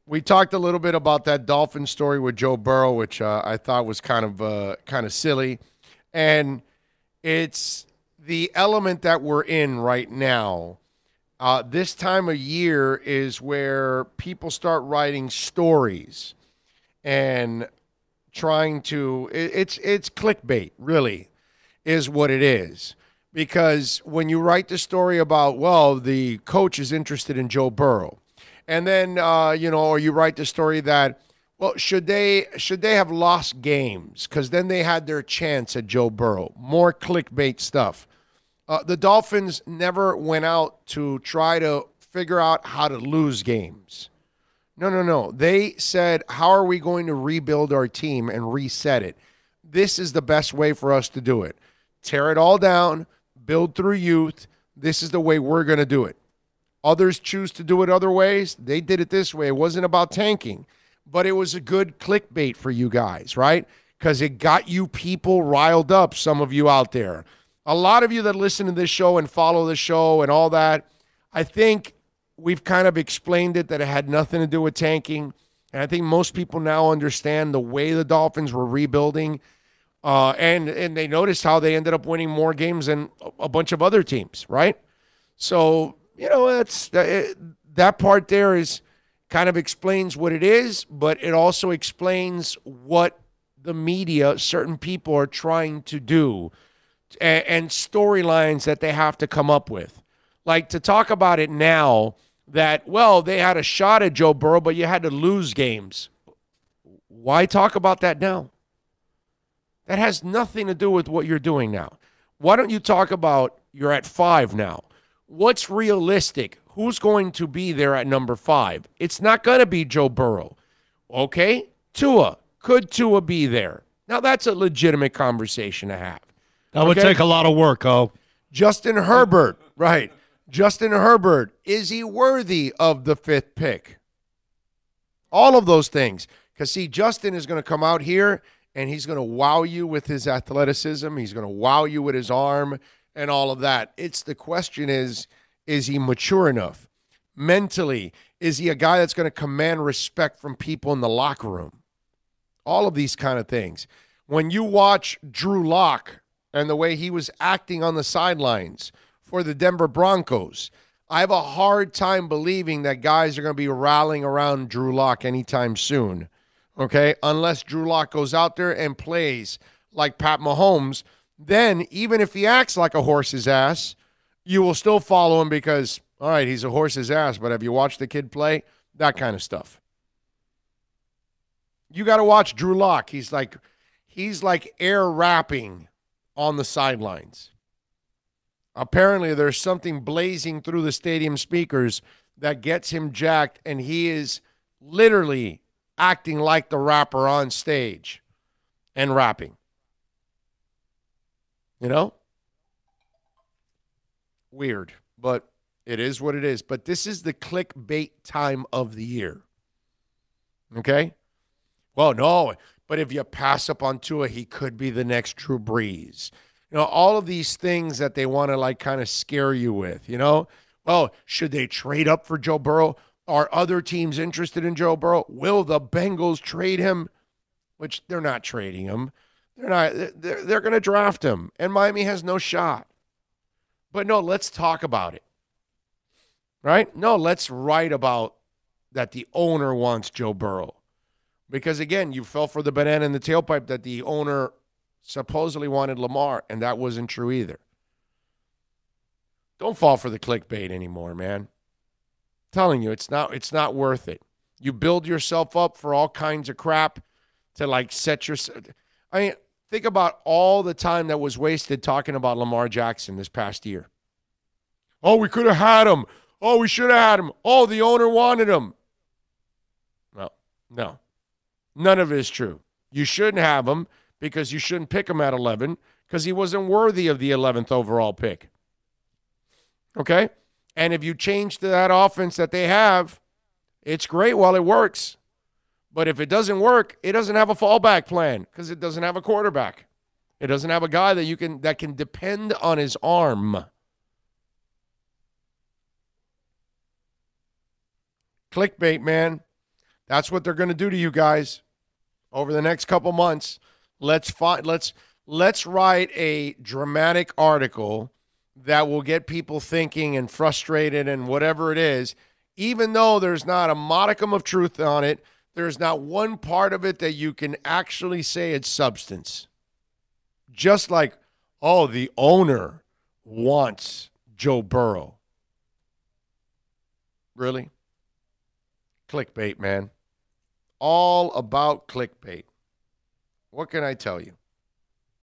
We talked a little bit about that Dolphin story with Joe Burrow, which I thought was kind of silly, and it's the element that we're in right now. This time of year is where people start writing stories and trying to. It's clickbait, really, is what it is. Because when you write the story about, well, the coach is interested in Joe Burrow, and then or you write the story that, well, should they have lost games because then they had their chance at Joe Burrow. More clickbait stuff. The Dolphins never went out to try to figure out how to lose games. No, no, no. They said, how are we going to rebuild our team and reset it? This is the best way for us to do it. Tear it all down, build through youth. This is the way we're going to do it. Others choose to do it other ways. They did it this way. It wasn't about tanking, but it was a good clickbait for you guys, right? Because it got you people riled up, some of you out there. A lot of you that listen to this show and follow the show and all that, I think we've kind of explained it that it had nothing to do with tanking. And I think most people now understand the way the Dolphins were rebuilding. And they noticed how they ended up winning more games than a bunch of other teams, right? So, that part there is kind of explains what it is, but it also explains what the media, certain people are trying to do and storylines that they have to come up with. Like to talk about it now that, well, they had a shot at Joe Burrow, but you had to lose games. Why talk about that now? That has nothing to do with what you're doing now. Why don't you talk about you're at 5 now? What's realistic? Who's going to be there at number 5? It's not going to be Joe Burrow. Okay? Tua. Could Tua be there? Now, that's a legitimate conversation to have. That would take a lot of work, Justin Herbert. Right. Justin Herbert. Is he worthy of the 5th pick? All of those things. Because, see, Justin is going to come out here and he's going to wow you with his athleticism. He's going to wow you with his arm and all of that. It's the question is he mature enough? Mentally, is he a guy that's going to command respect from people in the locker room? All of these kind of things. When you watch Drew Lock and the way he was acting on the sidelines for the Denver Broncos, I have a hard time believing that guys are going to be rallying around Drew Lock anytime soon. Okay, unless Drew Lock goes out there and plays like Pat Mahomes, then even if he acts like a horse's ass, you will still follow him because, all right, he's a horse's ass, but have you watched the kid play? That kind of stuff. You got to watch Drew Lock. He's like air rapping on the sidelines. Apparently, there's something blazing through the stadium speakers that gets him jacked, and he is literally acting like the rapper on stage and rapping. You know? Weird, but it is what it is. But this is the clickbait time of the year. Okay? Well, no, but if you pass up on Tua, he could be the next Drew Brees. All of these things that they want to like kind of scare you with, Oh, should they trade up for Joe Burrow? Are other teams interested in Joe Burrow? Will the Bengals trade him? Which they're not trading him. They're going to draft him, and Miami has no shot. But no, let's talk about it. Right? No, let's write about that the owner wants Joe Burrow. Because, again, you fell for the banana in the tailpipe that the owner supposedly wanted Lamar, and that wasn't true either. Don't fall for the clickbait anymore, man. I'm telling you, it's not worth it. You build yourself up for all kinds of crap to, like, set yourself. I mean, think about all the time that was wasted talking about Lamar Jackson this past year. Oh, we could have had him. Oh, we should have had him. Oh, the owner wanted him. No. None of it is true. You shouldn't have him because you shouldn't pick him at 11 because he wasn't worthy of the 11th overall pick. Okay? And if you change to that offense that they have, it's great while it works. But if it doesn't work, it doesn't have a fallback plan because it doesn't have a quarterback. It doesn't have a guy that can depend on his arm. Clickbait, man. That's what they're going to do to you guys over the next couple months. Let's write a dramatic article that will get people thinking and frustrated and whatever it is, even though there's not a modicum of truth on it. There's not one part of it that you can actually say it's substance. Just like, oh, the owner wants Joe Burrow. Really? Clickbait, man. All about clickbait. What can I tell you?